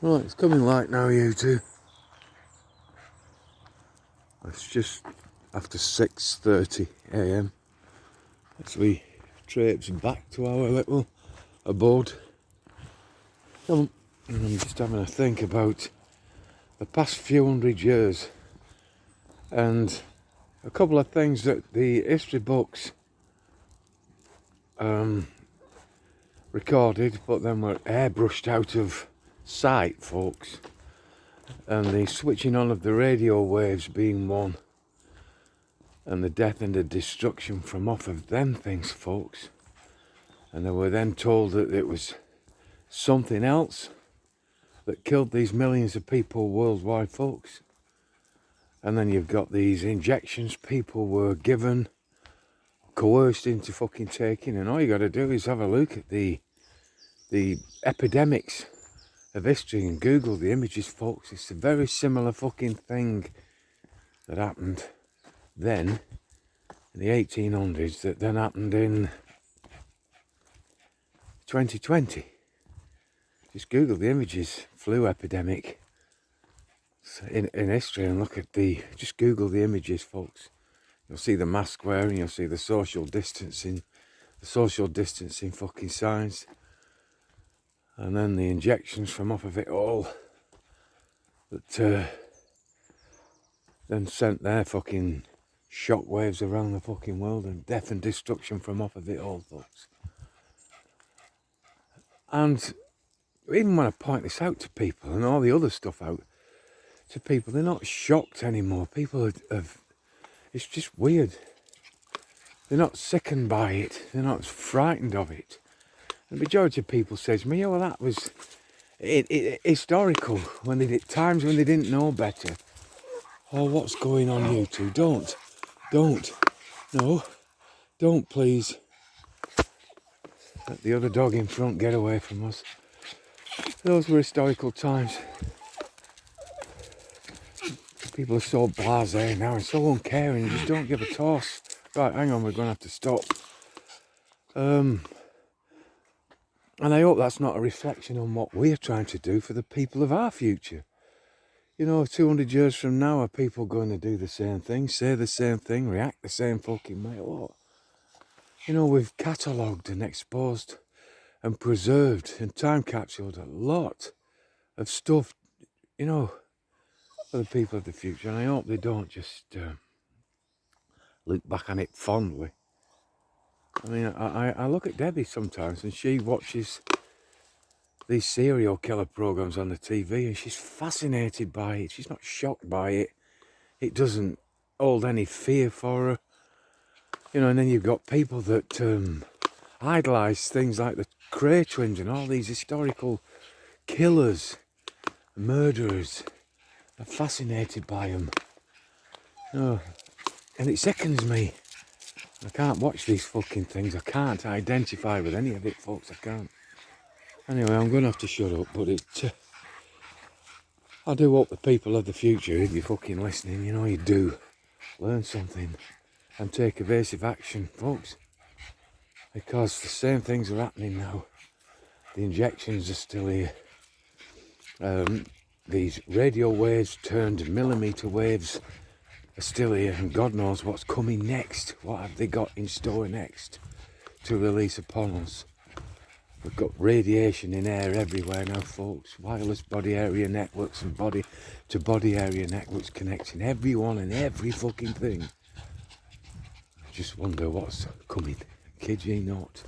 Right, it's coming light now, you two. It's just after 6:30 a.m. as we traipse back to our little abode. And I'm just having a think about the past few hundred years and a couple of things that the history books recorded, but then were airbrushed out of sight, folks. And the switching on of the radio waves being one, and the death and the destruction from off of them things, folks. And they were then told that it was something else that killed these millions of people worldwide, folks. And then you've got these injections people were given, coerced into fucking taking, and all you got to do is have a look at the epidemics of history and Google the images, folks. It's a very similar fucking thing that happened then in the 1800s that then happened in 2020. Just Google the images, flu epidemic in history, and look at just Google the images, folks. You'll see the mask wearing, you'll see the social distancing fucking signs, and then the injections from off of it all that then sent their fucking shockwaves around the fucking world, and death and destruction from off of it all, folks. And even when I point this out to people and all the other stuff out to people, they're not shocked anymore. People have it's just weird. They're not sickened by it. They're not frightened of it. The majority of people say to me, yeah, well, that was historical, when they did times when they didn't know better. Oh, what's going on, you two? Don't, no, don't, please. Let the other dog in front get away from us. Those were historical times. People are so blasé now and so uncaring, just don't give a toss. Right, hang on, we're going to have to stop. And I hope that's not a reflection on what we're trying to do for the people of our future. You know, 200 years from now, are people going to do the same thing, say the same thing, react the same fucking way? What? You know, we've catalogued and exposed and preserved and time capsuled a lot of stuff, you know, for the people of the future. And I hope they don't just look back on it fondly. I mean, I look at Debbie sometimes and she watches these serial killer programs on the TV and she's fascinated by it. She's not shocked by it. It doesn't hold any fear for her. You know, and then you've got people that idolise things like the Kray twins and all these historical killers, murderers. They're fascinated by them. Oh, and it sickens me. I can't watch these fucking things. I can't identify with any of it, folks. I can't. Anyway, I'm going to have to shut up, but I do hope the people of the future, if you're fucking listening, you know you do, learn something and take evasive action, folks. Because the same things are happening now. The injections are still here. These radio waves turned millimetre waves are still here, and God knows what's coming next. What have they got in store next to release upon us? We've got radiation in air everywhere now, folks. Wireless body area networks and body-to-body area networks connecting everyone and every fucking thing. I just wonder what's coming. Kid ye not.